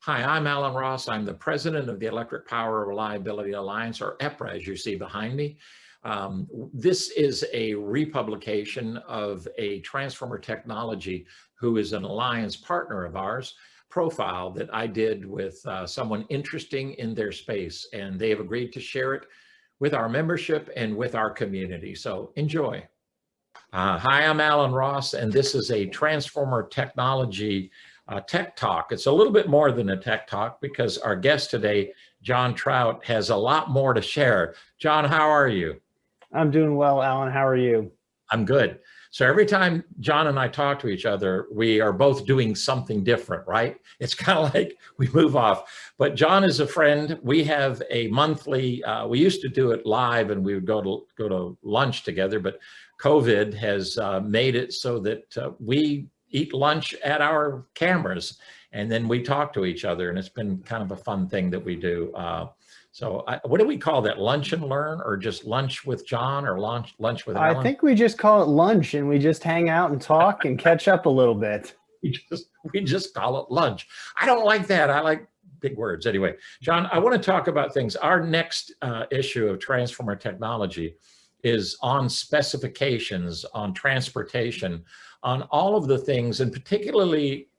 Hi, I'm Alan Ross. I'm the president of the Electric Power Reliability Alliance, or EPRA, as you see behind me. This is a republication of a transformer technology who is an alliance partner of ours profile that I did with someone interesting in their space, and they have agreed to share it with our membership and with our community. So enjoy. Hi, I'm Alan Ross, and this is a transformer technology tech talk. It's a little bit more than a tech talk because our guest today, Jon Trout, has a lot more to share. Jon, how are you? I'm doing well, Alan. How are you? I'm good. So every time Jon and I talk to each other, we are both doing something different, right? It's kind of like we move off. But Jon is a friend. We have a monthly, we used to do it live and we would go to lunch together, but COVID has made it so that we eat lunch at our cameras and then we talk to each other, and it's been kind of a fun thing that we do. What do we call that? Lunch and learn, or just lunch with Jon, or lunch with Alan? I think we just call it lunch and we just hang out and talk and catch up a little bit. We just call it lunch. I don't like that. I like big words. Anyway, Jon, I want to talk about things. Our next issue of Transformer Technology is on specifications, on transportation, on all of the things, and particularly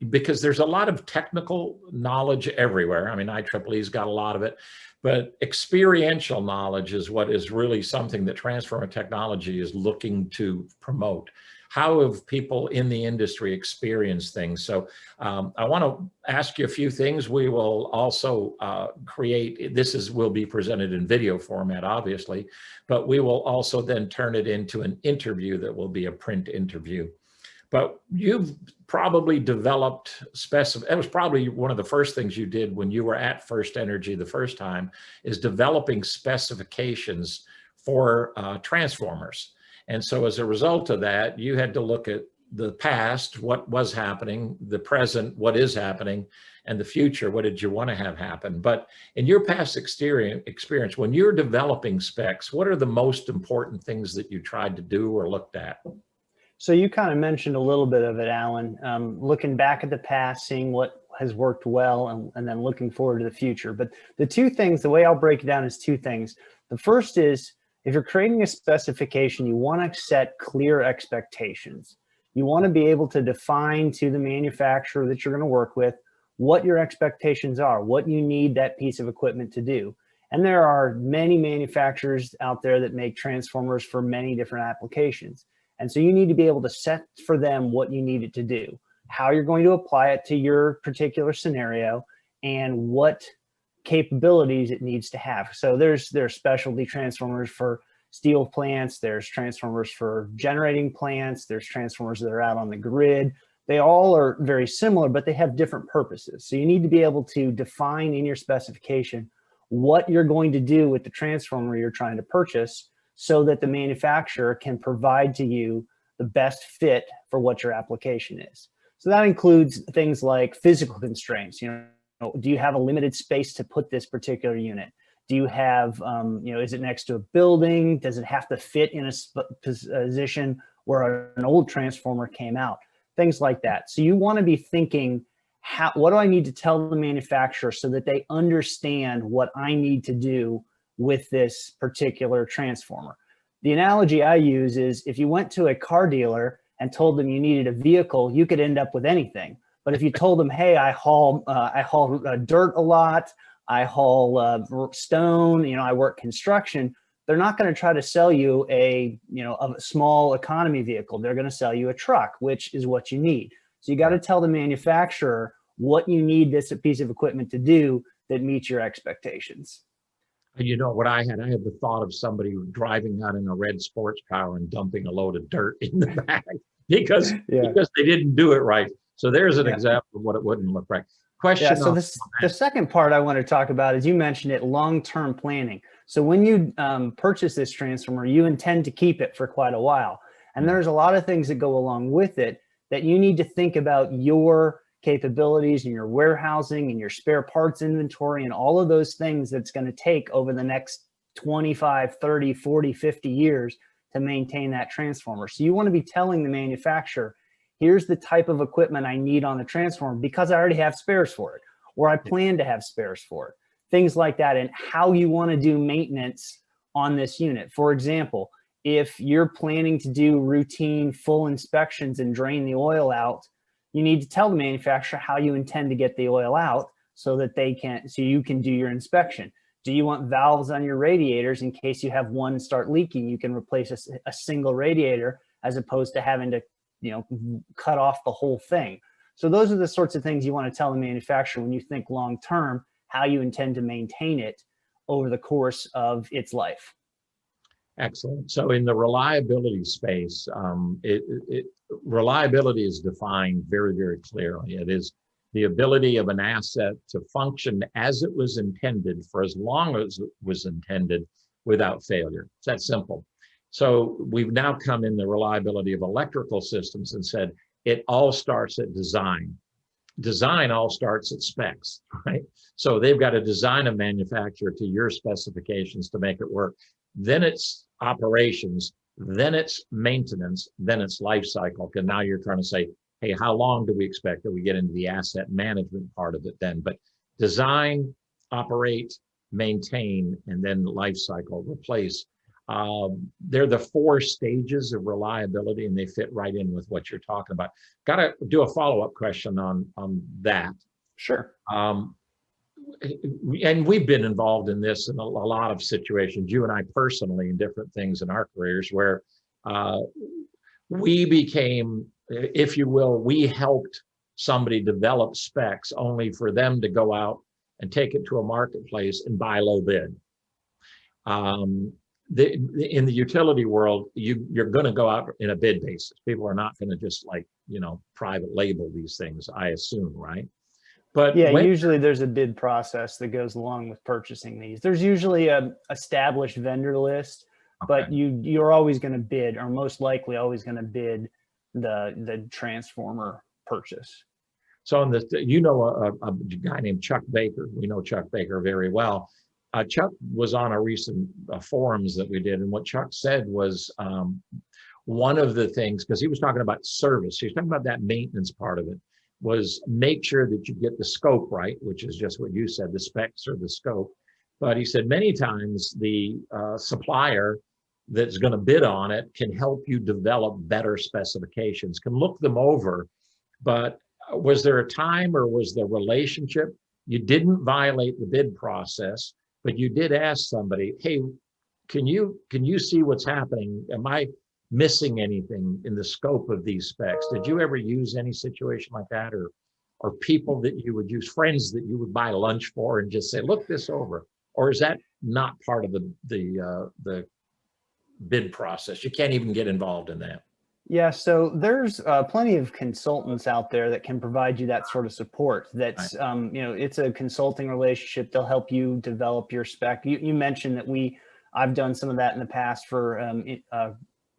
because there's a lot of technical knowledge everywhere. I mean, IEEE's got a lot of it, but experiential knowledge is what is really something that transformer technology is looking to promote. How have people in the industry experienced things? So I want to ask you a few things. We will also will be presented in video format, obviously, but we will also then turn it into an interview that will be a print interview. But you've probably developed it was probably one of the first things you did when you were at FirstEnergy the first time, is developing specifications for transformers. And so as a result of that, you had to look at the past, what was happening, the present, what is happening, and the future, what did you want to have happen? But in your past experience, when you're developing specs, what are the most important things that you tried to do or looked at? So you kind of mentioned a little bit of it, Alan, looking back at the past, seeing what has worked well, and then looking forward to the future. But the two things, the way I'll break it down is two things. The first is, if you're creating a specification, you want to set clear expectations. You want to be able to define to the manufacturer that you're going to work with what your expectations are, what you need that piece of equipment to do. And there are many manufacturers out there that make transformers for many different applications. And so you need to be able to set for them what you need it to do, how you're going to apply it to your particular scenario, and what capabilities it needs to have. So there's specialty transformers for steel plants, there's transformers for generating plants, there's transformers that are out on the grid. They all are very similar, but they have different purposes. So you need to be able to define in your specification what you're going to do with the transformer you're trying to purchase, so that the manufacturer can provide to you the best fit for what your application is. So that includes things like physical constraints. You know, do you have a limited space to put this particular unit? Do you have, is it next to a building? Does it have to fit in a position where an old transformer came out? Things like that. So you want to be thinking, what do I need to tell the manufacturer so that they understand what I need to do with this particular transformer? The analogy I use is, if you went to a car dealer and told them you needed a vehicle, you could end up with anything. But if you told them, hey, I haul dirt a lot, I haul stone, I work construction, they're not going to try to sell you a small economy vehicle. They're going to sell you a truck, which is what you need. So you got to tell the manufacturer what you need this piece of equipment to do that meets your expectations. You know what I had the thought of somebody driving out in a red sports car and dumping a load of dirt in the back because they didn't do it right. So there's an example of what it wouldn't look like. Question. So the second part I want to talk about is, you mentioned it, long-term planning. So when you purchase this transformer, you intend to keep it for quite a while. And there's a lot of things that go along with it that you need to think about your capabilities and your warehousing and your spare parts inventory and all of those things that's going to take over the next 25, 30, 40, 50 years to maintain that transformer. So you want to be telling the manufacturer, here's the type of equipment I need on the transformer because I already have spares for it, or I plan to have spares for it. Things like that, and how you want to do maintenance on this unit. For example, if you're planning to do routine full inspections and drain the oil out, you need to tell the manufacturer how you intend to get the oil out so that you can do your inspection. Do you want valves on your radiators in case you have one start leaking? You can replace a single radiator as opposed to having to, cut off the whole thing. So those are the sorts of things you want to tell the manufacturer when you think long-term, how you intend to maintain it over the course of its life. Excellent. So in the reliability space, reliability is defined very, very clearly. It is the ability of an asset to function as it was intended for as long as it was intended without failure. It's that simple. So we've now come in the reliability of electrical systems and said it all starts at design. Design all starts at specs, right? So they've got to design a manufacturer to your specifications to make it work. Then it's operations, then it's maintenance, then it's life cycle. And now you're trying to say, hey, how long do we expect that we get into the asset management part of it then? But design, operate, maintain, and then life cycle, replace. They're the 4 stages of reliability, and they fit right in with what you're talking about. Got to do a follow-up question on that. Sure. And we've been involved in this in a lot of situations, you and I personally, in different things in our careers, where we became, if you will, we helped somebody develop specs only for them to go out and take it to a marketplace and buy low bid. In the utility world, you're going to go out in a bid basis. People are not going to just private label these things, I assume, right? But yeah, usually there's a bid process that goes along with purchasing these. There's usually a established vendor list, but you're always going to bid, or most likely always going to bid the transformer purchase. So in a guy named Chuck Baker. We know Chuck Baker very well. Chuck was on a recent forums that we did, and what Chuck said was one of the things, because he was talking about service, he was talking about that maintenance part of it, was make sure that you get the scope right, which is just what you said, the specs or the scope. But he said many times the supplier that's going to bid on it can help you develop better specifications, can look them over. But was there a time, or was the relationship, you didn't violate the bid process, but you did ask somebody, hey, can you see what's happening? Am I missing anything in the scope of these specs? Did you ever use any situation like that, or people that you would use, friends that you would buy lunch for and just say, look this over? Or is that not part of the bid process? You can't even get involved in that. Yeah, so there's plenty of consultants out there that can provide you that sort of support. That's, right. It's a consulting relationship. They'll help you develop your spec. You mentioned that I've done some of that in the past for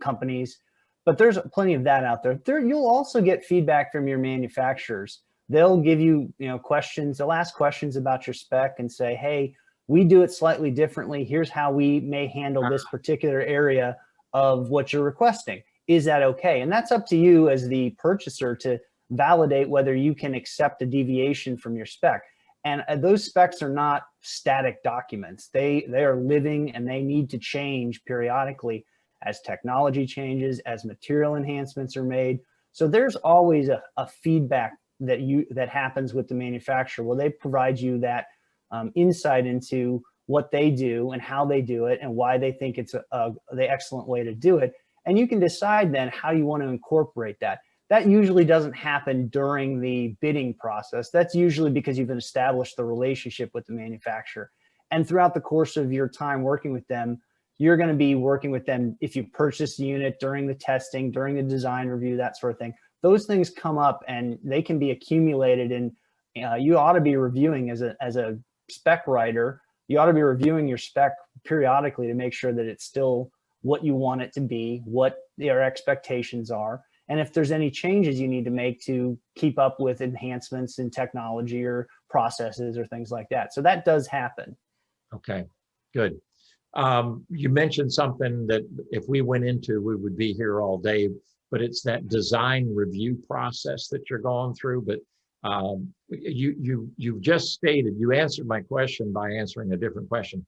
companies, but there's plenty of that out there. You'll also get feedback from your manufacturers. They'll give you, questions. They'll ask questions about your spec and say, hey, we do it slightly differently. Here's how we may handle this particular area of what you're requesting. Is that okay? And that's up to you as the purchaser to validate whether you can accept a deviation from your spec. And those specs are not static documents. They are living, and they need to change periodically as technology changes, as material enhancements are made. So there's always a feedback that happens with the manufacturer. Well, they provide you that insight into what they do and how they do it and why they think it's the excellent way to do it. And you can decide then how you want to incorporate that. That usually doesn't happen during the bidding process. That's usually because you've established the relationship with the manufacturer. And throughout the course of your time working with them, you're going to be working with them if you purchase the unit during the testing, during the design review, that sort of thing. Those things come up and they can be accumulated, and you ought to be reviewing as a spec writer. You ought to be reviewing your spec periodically to make sure that it's still what you want it to be, what your expectations are, and if there's any changes you need to make to keep up with enhancements in technology or processes or things like that. So that does happen. Okay, good. You mentioned something that if we went into, we would be here all day. but it's that design review process that you're going through. But you just stated, you answered my question by answering a different question.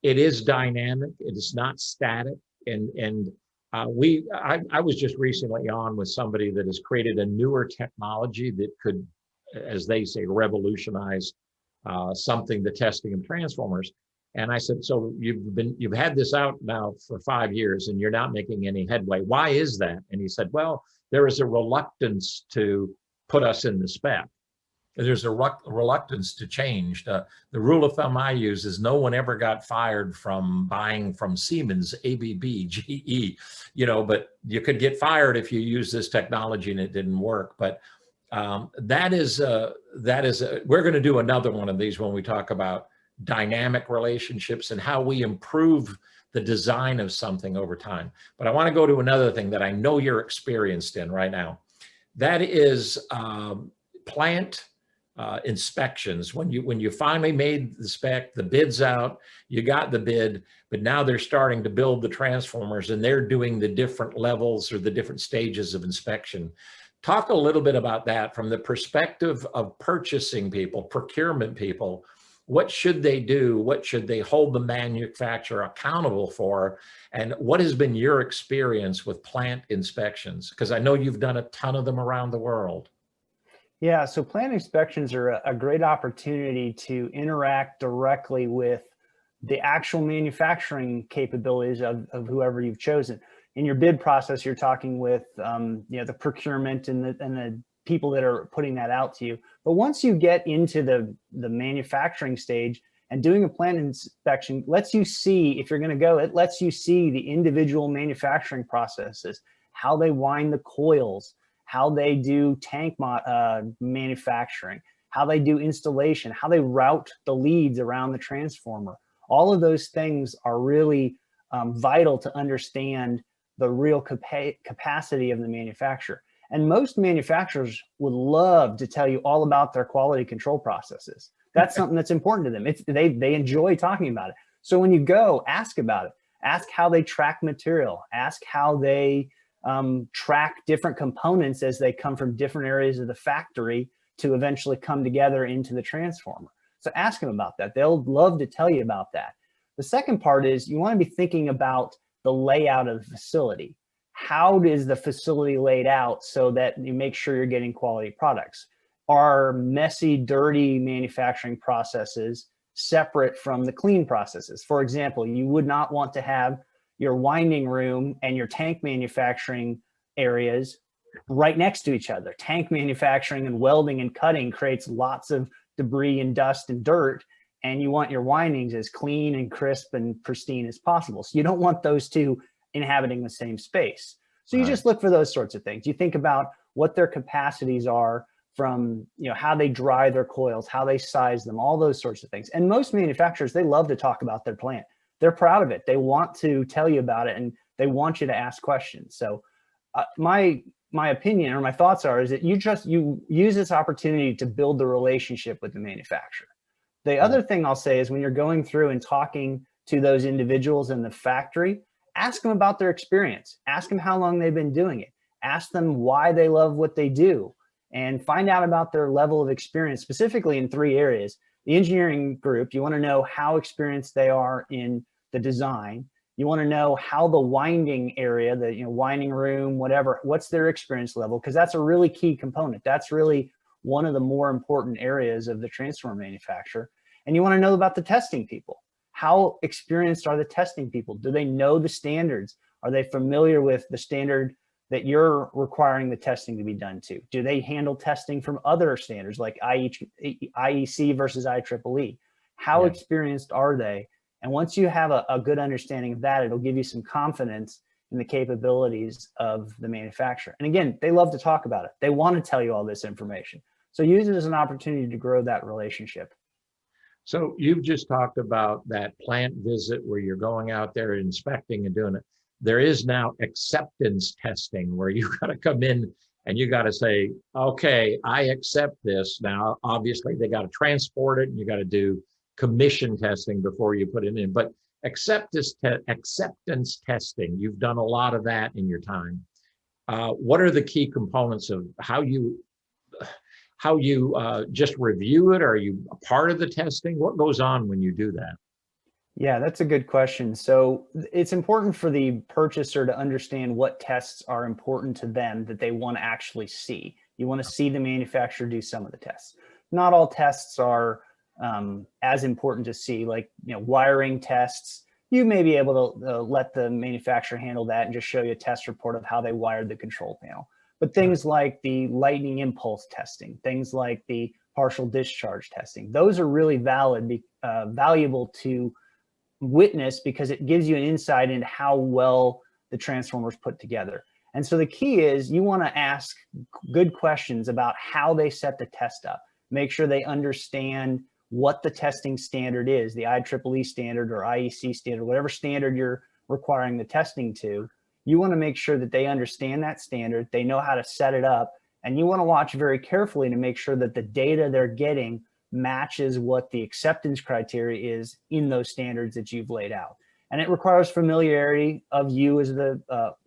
It is dynamic. It is not static. And I was just recently on with somebody that has created a newer technology that could, as they say, revolutionize the testing of transformers. And I said, so you've had this out now for 5 years and you're not making any headway. Why is that? And he said, well, there is a reluctance to put us in the spec. There's a reluctance to change. The rule of thumb I use is no one ever got fired from buying from Siemens, ABB, GE, but you could get fired if you use this technology and it didn't work. But we're going to do another one of these when we talk about dynamic relationships and how we improve the design of something over time. But I want to go to another thing that I know you're experienced in right now. That is plant inspections. When you finally made the spec, the bid's out, you got the bid, but now they're starting to build the transformers and they're doing the different levels or the different stages of inspection. Talk a little bit about that from the perspective of purchasing people, procurement people. What should they do? What should they hold the manufacturer accountable for? And what has been your experience with plant inspections? Because I know you've done a ton of them around the world. Yeah, so plant inspections are a great opportunity to interact directly with the actual manufacturing capabilities of whoever you've chosen. In your bid process, you're talking with the procurement and the people that are putting that out to you. But once you get into the manufacturing stage, and doing a plant inspection lets you see, if you're going to go, it lets you see the individual manufacturing processes, how they wind the coils, how they do tank manufacturing, how they do installation, how they route the leads around the transformer. All of those things are really vital to understand the real capacity of the manufacturer. And most manufacturers would love to tell you all about their quality control processes. That's something that's important to them. They enjoy talking about it. So when you go, ask about it. Ask how they track material. Ask how they track different components as they come from different areas of the factory to eventually come together into the transformer. So ask them about that. They'll love to tell you about that. The second part is you want to be thinking about the layout of the facility. How is the facility laid out so that you make sure you're getting quality products? Are messy, dirty manufacturing processes separate from the clean processes? For example, you would not want to have your winding room and your tank manufacturing areas right next to each other. Tank manufacturing and welding and cutting creates lots of debris and dust and dirt, and you want your windings as clean and crisp and pristine as possible. So you don't want those two inhabiting the same space. So you just look for those sorts of things. You think about what their capacities are from, how they dry their coils, how they size them, all those sorts of things. And most manufacturers, they love to talk about their plant. They're proud of it. They want to tell you about it and they want you to ask questions. So my opinion or my thoughts are, is that you use this opportunity to build the relationship with the manufacturer. The other thing I'll say is when you're going through and talking to those individuals in the factory, ask them about their experience. Ask them how long they've been doing it. Ask them why they love what they do and find out about their level of experience, specifically in 3 areas. The engineering group, you want to know how experienced they are in the design. You want to know how the winding area, the winding room, whatever, what's their experience level, because that's a really key component. That's really one of the more important areas of the transformer manufacturer. And you want to know about the testing people. How experienced are the testing people? Do they know the standards? Are they familiar with the standard that you're requiring the testing to be done to? Do they handle testing from other standards like IEC versus IEEE? How experienced are they? And once you have a good understanding of that, it'll give you some confidence in the capabilities of the manufacturer. And again, they love to talk about it. They want to tell you all this information. So use it as an opportunity to grow that relationship. So you've just talked about that plant visit where you're going out there inspecting and doing it. There is now acceptance testing where you got to come in and you got to say, okay, I accept this. Now, obviously they got to transport it and you got to do commission testing before you put it in, but acceptance testing, you've done a lot of that in your time. What are the key components of how you just review it? Are you a part of the testing? What goes on when you do that? Yeah, that's a good question. So it's important for the purchaser to understand what tests are important to them that they want to actually see. You want to see the manufacturer do some of the tests. Not all tests are as important to see, like, wiring tests. You may be able to let the manufacturer handle that and just show you a test report of how they wired the control panel. But things like the lightning impulse testing, things like the partial discharge testing, those are really valuable to witness, because it gives you an insight into how well the transformers put together. And so the key is you want to ask good questions about how they set the test up. Make sure they understand what the testing standard is, the IEEE standard or IEC standard, whatever standard you're requiring the testing to. You want to make sure that they understand that standard, they know how to set it up, and you want to watch very carefully to make sure that the data they're getting matches what the acceptance criteria is in those standards that you've laid out. And it requires familiarity of you as the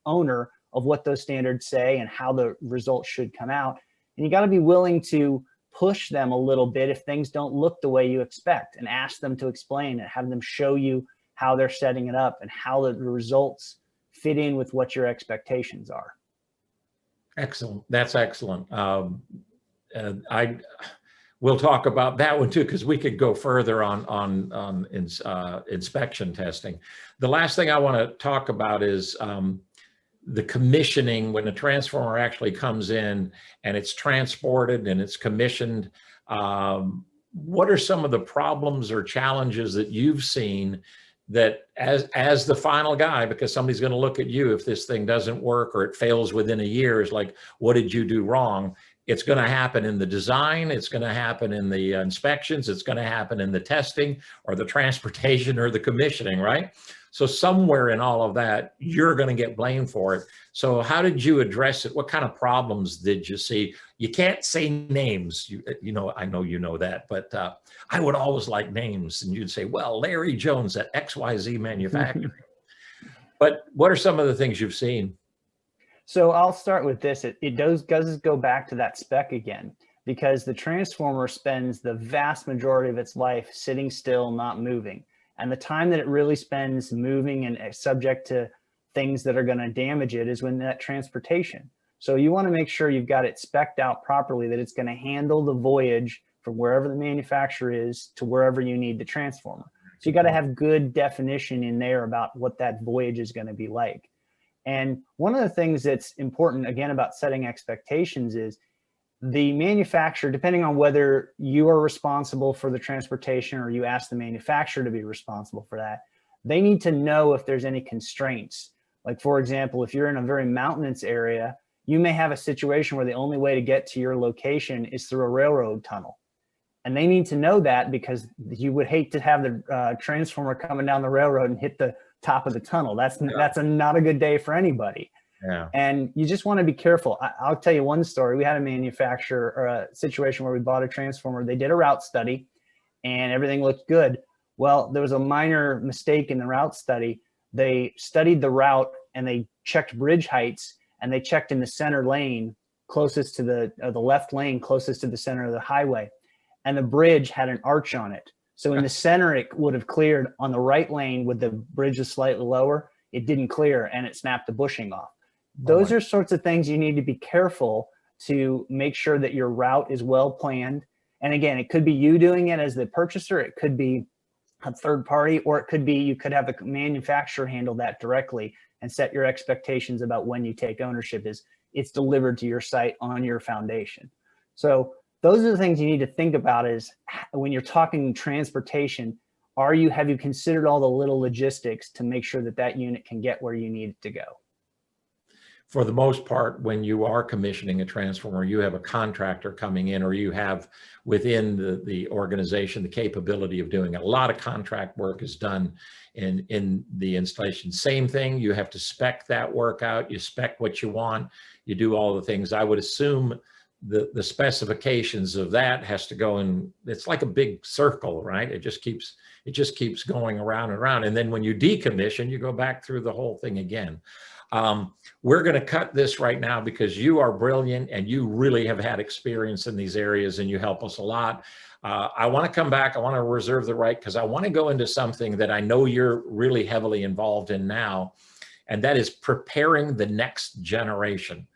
owner of what those standards say and how the results should come out. And you got to be willing to push them a little bit if things don't look the way you expect, and ask them to explain and have them show you how they're setting it up and how the results fit in with what your expectations are. Excellent. That's excellent. We'll talk about that one too, because we could go further on inspection testing. The last thing I want to talk about is the commissioning. When a transformer actually comes in and it's transported and it's commissioned, what are some of the problems or challenges that you've seen that as the final guy, because somebody's going to look at you if this thing doesn't work or it fails within a year, is like, what did you do wrong? It's going to happen in the design, it's going to happen in the inspections, it's going to happen in the testing or the transportation or the commissioning, right? So somewhere in all of that, you're going to get blamed for it. So how did you address it? What kind of problems did you see? You can't say names, I know you know that, but I would always like names, and you'd say, well, Larry Jones at XYZ Manufacturing. But what are some of the things you've seen? So I'll start with this. It does go back to that spec again, because the transformer spends the vast majority of its life sitting still, not moving. And the time that it really spends moving and subject to things that are going to damage it is when that transportation. So you want to make sure you've got it spec'd out properly, that it's going to handle the voyage from wherever the manufacturer is to wherever you need the transformer. So you got to have good definition in there about what that voyage is going to be like. And one of the things that's important, again, about setting expectations is the manufacturer, depending on whether you are responsible for the transportation or you ask the manufacturer to be responsible for that, they need to know if there's any constraints. Like, for example, if you're in a very mountainous area, you may have a situation where the only way to get to your location is through a railroad tunnel. And they need to know that, because you would hate to have the transformer coming down the railroad and hit the top of the tunnel. That's not a good day for anybody. Yeah. And you just want to be careful. I'll tell you one story. We had a manufacturer, or a situation where we bought a transformer. They did a route study and everything looked good. Well, there was a minor mistake in the route study. They studied the route and they checked bridge heights, and they checked in the center lane closest to the left lane closest to the center of the highway. And the bridge had an arch on it. So in the center, it would have cleared. On the right lane, with the bridge is slightly lower, it didn't clear, and it snapped the bushing off. Those are sorts of things you need to be careful to make sure that your route is well planned. And again, it could be you doing it as the purchaser, it could be a third party, or it could be you could have the manufacturer handle that directly and set your expectations about when you take ownership is it's delivered to your site on your foundation. So those are the things you need to think about, is when you're talking transportation, have you considered all the little logistics to make sure that that unit can get where you need it to go? For the most part, when you are commissioning a transformer, you have a contractor coming in, or you have within the organization the capability of doing it. A lot of contract work is done in the installation. Same thing, you have to spec that work out, you spec what you want, you do all the things. I would assume the specifications of that has to go in, it's like a big circle, right? It just keeps going around and around. And then when you decommission, you go back through the whole thing again. We're going to cut this right now because you are brilliant and you really have had experience in these areas and you help us a lot. I want to come back. I want to reserve the right because I want to go into something that I know you're really heavily involved in now, and that is preparing the next generation.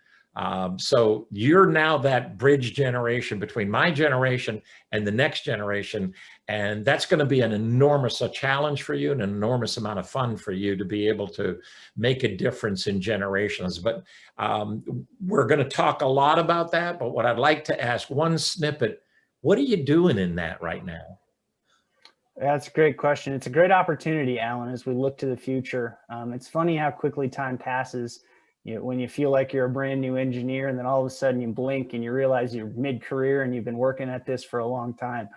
So you're now that bridge generation between my generation and the next generation. And that's going to be an enormous challenge for you and an enormous amount of fun for you to be able to make a difference in generations. But we're going to talk a lot about that. But what I'd like to ask, one snippet, what are you doing in that right now? That's a great question. It's a great opportunity, Alan, as we look to the future. It's funny how quickly time passes. When you feel like you're a brand new engineer and then all of a sudden you blink and you realize you're mid-career and you've been working at this for a long time.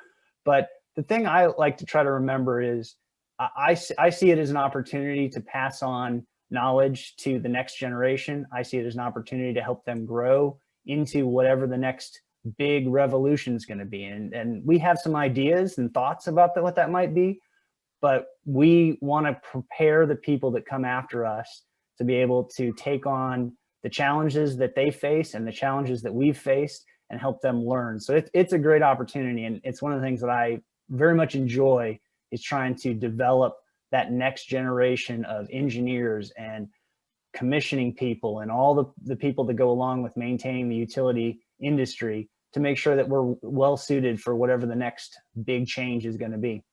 But the thing I like to try to remember is I see it as an opportunity to pass on knowledge to the next generation. I see it as an opportunity to help them grow into whatever the next big revolution is going to be. And we have some ideas and thoughts about what that might be, but we want to prepare the people that come after us to be able to take on the challenges that they face and the challenges that we've faced and help them learn. So it's a great opportunity. And it's one of the things that I very much enjoy is trying to develop that next generation of engineers and commissioning people and all the people that go along with maintaining the utility industry to make sure that we're well suited for whatever the next big change is going to be.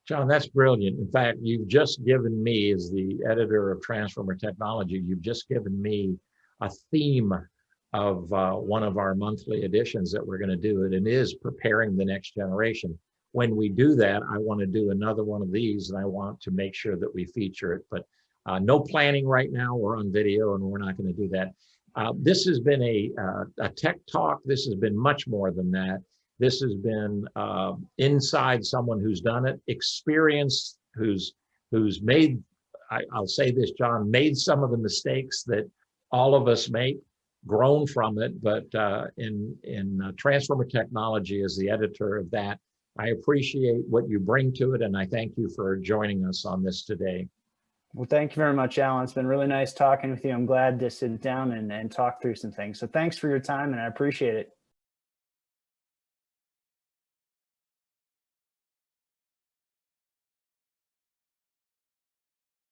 Jon, that's brilliant. In fact, you've just given me, as the editor of Transformer Technology, you've just given me a theme of one of our monthly editions that we're going to do. And it is preparing the next generation. When we do that, I want to do another one of these, and I want to make sure that we feature it. But no planning right now. We're on video, and we're not going to do that. This has been a tech talk. This has been much more than that. This has been inside someone who's done it, experience, who's made, I'll say this, Jon, made some of the mistakes that all of us make, grown from it. But in Transformer Technology, as the editor of that, I appreciate what you bring to it, and I thank you for joining us on this today. Well, thank you very much, Alan. It's been really nice talking with you. I'm glad to sit down and talk through some things. So thanks for your time, and I appreciate it.